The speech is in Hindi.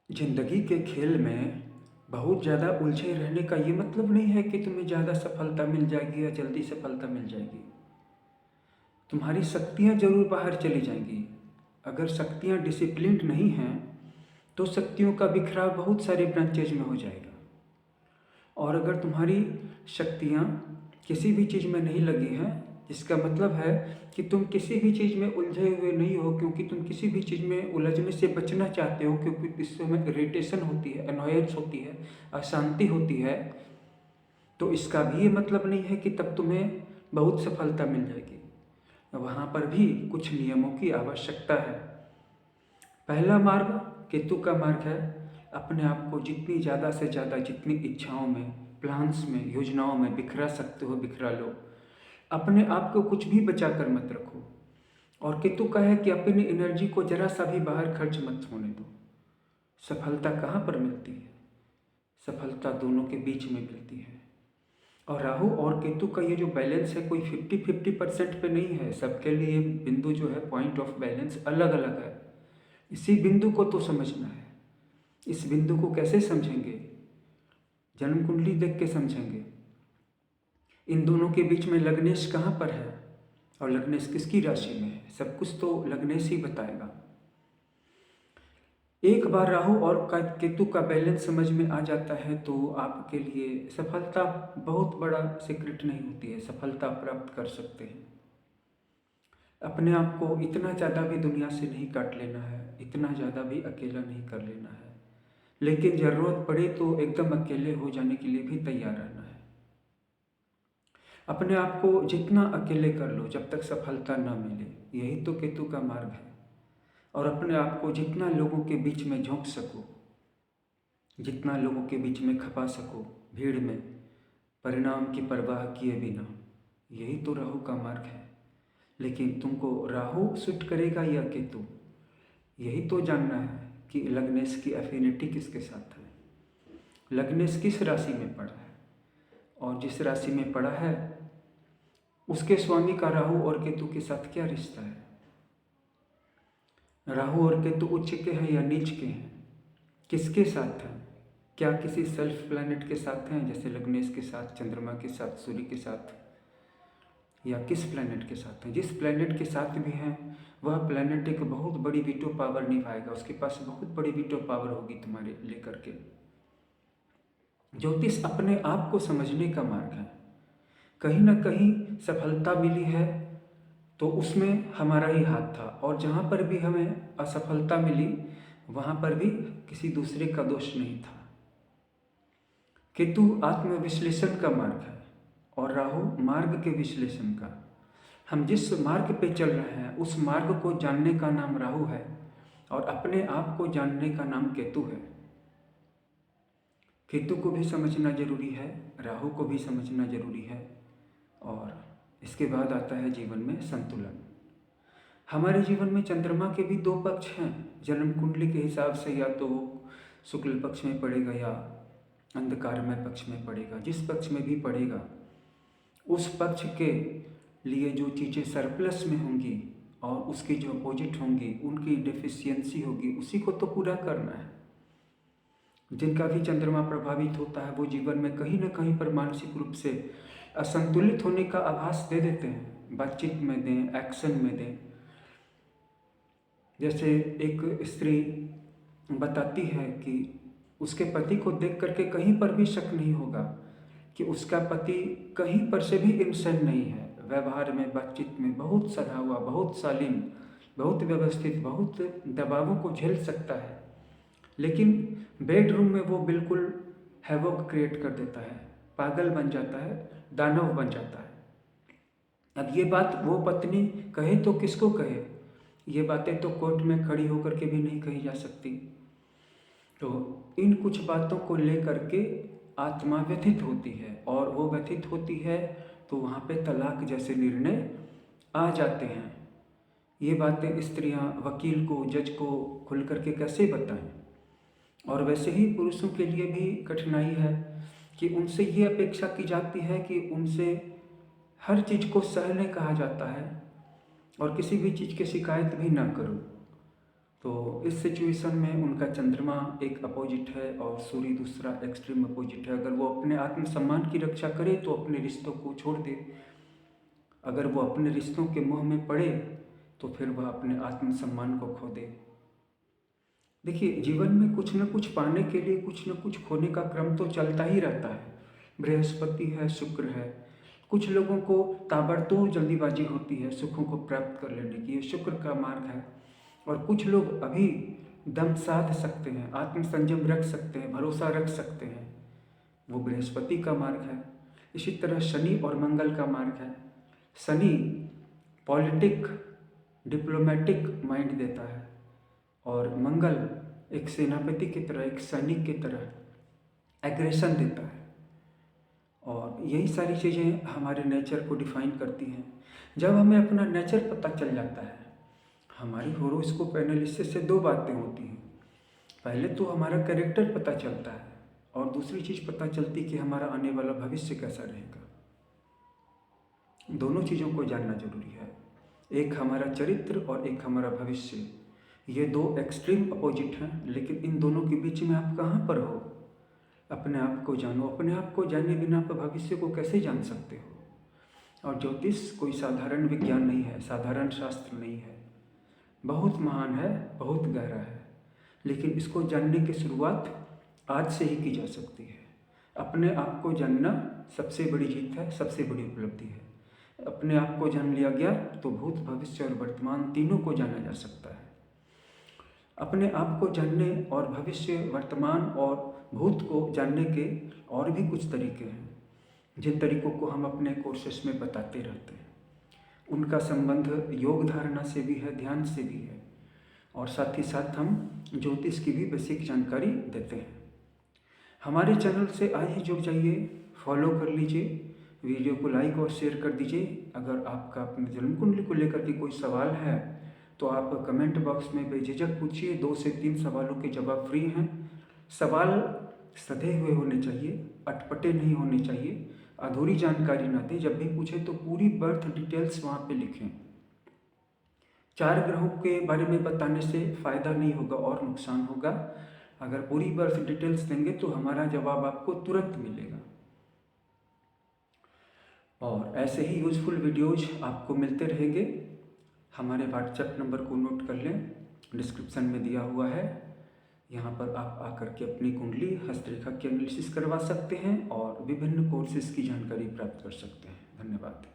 जिंदगी के खेल में बहुत ज़्यादा उलझे रहने का ये मतलब नहीं है कि तुम्हें ज़्यादा सफलता मिल जाएगी या जल्दी सफलता मिल जाएगी। तुम्हारी शक्तियाँ जरूर बाहर चली जाएंगी। अगर शक्तियाँ डिसिप्लिन्ड नहीं हैं तो शक्तियों का बिखराव बहुत सारे ब्रांचेज में हो जाएगा। और अगर तुम्हारी शक्तियाँ किसी भी चीज़ में नहीं लगी हैं, इसका मतलब है कि तुम किसी भी चीज़ में उलझे हुए नहीं हो, क्योंकि तुम किसी भी चीज़ में उलझने से बचना चाहते हो, क्योंकि इसमें इरिटेशन होती है, अनॉयंस होती है, अशांति होती है। तो इसका भी ये मतलब नहीं है कि तब तुम्हें बहुत सफलता मिल जाएगी। वहाँ पर भी कुछ नियमों की आवश्यकता है। पहला मार्ग केतु का मार्ग है। अपने आप को जितनी ज़्यादा से ज़्यादा, जितनी इच्छाओं में, प्लान्स में, योजनाओं में बिखरा सकते हो बिखरा लो। अपने आप को कुछ भी बचा कर मत रखो। और केतु का है कि अपनी एनर्जी को जरा सा भी बाहर खर्च मत होने दो। सफलता कहाँ पर मिलती है? सफलता दोनों के बीच में मिलती है। और राहु और केतु का ये जो बैलेंस है, कोई 50-50% पे नहीं है। सबके लिए बिंदु जो है, पॉइंट ऑफ बैलेंस अलग अलग है। इसी बिंदु को तो समझना है। इस बिंदु को कैसे समझेंगे? जन्म कुंडली देख के समझेंगे। इन दोनों के बीच में लग्नेश कहाँ पर है और लग्नेश किसकी राशि में है, सब कुछ तो लग्नेश ही बताएगा। एक बार राहु और केतु का बैलेंस समझ में आ जाता है तो आपके लिए सफलता बहुत बड़ा सीक्रेट नहीं होती है। सफलता प्राप्त कर सकते हैं। अपने आप को इतना ज़्यादा भी दुनिया से नहीं काट लेना है, इतना ज़्यादा भी अकेला नहीं कर लेना है। लेकिन ज़रूरत पड़े तो एकदम अकेले हो जाने के लिए भी तैयार रहना है। अपने आप को जितना अकेले कर लो जब तक सफलता न मिले, यही तो केतु का मार्ग है। और अपने आप को जितना लोगों के बीच में झोंक सको, जितना लोगों के बीच में खपा सको, भीड़ में, परिणाम की परवाह किए बिना, यही तो राहु का मार्ग है। लेकिन तुमको राहु सूट करेगा या केतु, यही तो जानना है कि लग्नेश की एफिनिटी किसके साथ है, लग्नेश किस राशि में पड़ा है। और जिस राशि में पड़ा है उसके स्वामी का राहु और केतु के साथ क्या रिश्ता है। राहु और केतु उच्च के हैं या नीच के हैं, किसके साथ हैं? क्या किसी सेल्फ प्लैनेट के साथ हैं, जैसे लग्नेश के साथ, चंद्रमा के साथ, सूर्य के साथ, या किस प्लैनेट के साथ हैं? जिस प्लैनेट के साथ भी हैं वह प्लैनेट एक बहुत बड़ी वीटो पावर निभाएगा। उसके पास बहुत बड़ी वीटो पावर होगी तुम्हारे लेकर के। ज्योतिष अपने आप को समझने का मार्ग है। कहीं ना कहीं सफलता मिली है तो उसमें हमारा ही हाथ था, और जहाँ पर भी हमें असफलता मिली वहाँ पर भी किसी दूसरे का दोष नहीं था। केतु आत्मविश्लेषण का मार्ग है और राहु मार्ग के विश्लेषण का। हम जिस मार्ग पे चल रहे हैं उस मार्ग को जानने का नाम राहु है और अपने आप को जानने का नाम केतु है। केतु को भी समझना जरूरी है, राहु को भी समझना जरूरी है। और इसके बाद आता है जीवन में संतुलन। हमारे जीवन में चंद्रमा के भी दो पक्ष हैं। जन्म कुंडली के हिसाब से या तो शुक्ल पक्ष में पड़ेगा या अंधकारमय पक्ष में पड़ेगा। जिस पक्ष में भी पड़ेगा उस पक्ष के लिए जो चीज़ें सरप्लस में होंगी और उसकी जो अपोजिट होंगी, उनकी डेफिशिएंसी होगी, उसी को तो पूरा करना है। जिनका भी चंद्रमा प्रभावित होता है वो जीवन में कहीं ना कहीं पर मानसिक रूप से असंतुलित होने का आभास दे देते हैं। बातचीत में दें, एक्शन में दें। जैसे एक स्त्री बताती है कि उसके पति को देख करके कहीं पर भी शक नहीं होगा कि उसका पति कहीं पर से भी इंसान नहीं है। व्यवहार में, बातचीत में बहुत सधा हुआ, बहुत शालीन, बहुत व्यवस्थित, बहुत दबावों को झेल सकता है, लेकिन बेडरूम में वो बिल्कुल हैवॉक क्रिएट कर देता है, पागल बन जाता है, दानव बन जाता है। अब ये बात वो पत्नी कहे तो किसको कहे? ये बातें तो कोर्ट में खड़ी होकर के भी नहीं कही जा सकती। तो इन कुछ बातों को लेकर के आत्मा व्यथित होती है, और वो व्यथित होती है तो वहाँ पे तलाक जैसे निर्णय आ जाते हैं। ये बातें स्त्रियाँ वकील को, जज को खुल करके कैसे बताएं? और वैसे ही पुरुषों के लिए भी कठिनाई है कि उनसे ये अपेक्षा की जाती है कि उनसे हर चीज़ को सहने कहा जाता है और किसी भी चीज़ की शिकायत भी ना करो। तो इस सिचुएशन में उनका चंद्रमा एक अपोजिट है और सूर्य दूसरा एक्सट्रीम अपोजिट है। अगर वो अपने आत्मसम्मान की रक्षा करे तो अपने रिश्तों को छोड़ दे, अगर वो अपने रिश्तों के मोह में पड़े तो फिर वह अपने आत्मसम्मान को खो दे। देखिए, जीवन में कुछ न कुछ पाने के लिए कुछ न कुछ खोने का क्रम तो चलता ही रहता है। बृहस्पति है, शुक्र है। कुछ लोगों को ताबड़तोड़ जल्दीबाजी होती है सुखों को प्राप्त कर लेने की, ये शुक्र का मार्ग है। और कुछ लोग अभी दम साध सकते हैं, आत्मसंयम रख सकते हैं, भरोसा रख सकते हैं, वो बृहस्पति का मार्ग है। इसी तरह शनि और मंगल का मार्ग है। शनि पॉलिटिक डिप्लोमेटिक माइंड देता है और मंगल एक सेनापति की तरह, एक सैनिक की तरह एग्रेशन देता है। और यही सारी चीज़ें हमारे नेचर को डिफाइन करती हैं। जब हमें अपना नेचर पता चल जाता है, हमारी होरोस्कोप एनालिसिस से दो बातें होती हैं। पहले तो हमारा कैरेक्टर पता चलता है और दूसरी चीज़ पता चलती कि हमारा आने वाला भविष्य कैसा रहेगा। दोनों चीज़ों को जानना जरूरी है। एक हमारा चरित्र और एक हमारा भविष्य, ये दो एक्सट्रीम अपोजिट हैं, लेकिन इन दोनों के बीच में आप कहाँ पर हो? अपने आप को जानो। अपने आप को जाने बिना आप भविष्य को कैसे जान सकते हो? और ज्योतिष कोई साधारण विज्ञान नहीं है, साधारण शास्त्र नहीं है, बहुत महान है, बहुत गहरा है। लेकिन इसको जानने की शुरुआत आज से ही की जा सकती है। अपने आप को जानना सबसे बड़ी जीत है, सबसे बड़ी उपलब्धि है। अपने आप को जान लिया गया तो भूत, भविष्य और वर्तमान तीनों को जाना जा सकता है। अपने आप को जानने और भविष्य, वर्तमान और भूत को जानने के और भी कुछ तरीके हैं, जिन तरीकों को हम अपने कोर्सेस में बताते रहते हैं। उनका संबंध योग धारणा से भी है, ध्यान से भी है, और साथ ही साथ हम ज्योतिष की भी बेसिक जानकारी देते हैं। हमारे चैनल से आज ही जुड़ जाइए, फॉलो कर लीजिए, वीडियो को लाइक और शेयर कर दीजिए। अगर आपका अपने जन्म कुंडली को लेकर के कोई सवाल है तो आप कमेंट बॉक्स में बेझिझक पूछिए। 2 से 3 सवालों के जवाब फ्री हैं। सवाल सधे हुए होने चाहिए, अटपटे नहीं होने चाहिए, अधूरी जानकारी ना दें। जब भी पूछें तो पूरी बर्थ डिटेल्स वहाँ पे लिखें। 4 ग्रहों के बारे में बताने से फ़ायदा नहीं होगा और नुकसान होगा। अगर पूरी बर्थ डिटेल्स देंगे तो हमारा जवाब आपको तुरंत मिलेगा। और ऐसे ही यूज़फुल वीडियोज आपको मिलते रहेंगे। हमारे व्हाट्सएप नंबर को नोट कर लें, डिस्क्रिप्शन में दिया हुआ है। यहाँ पर आप आकर के अपनी कुंडली, हस्तरेखा की एनालिसिस करवा सकते हैं और विभिन्न कोर्सेज की जानकारी प्राप्त कर सकते हैं। धन्यवाद।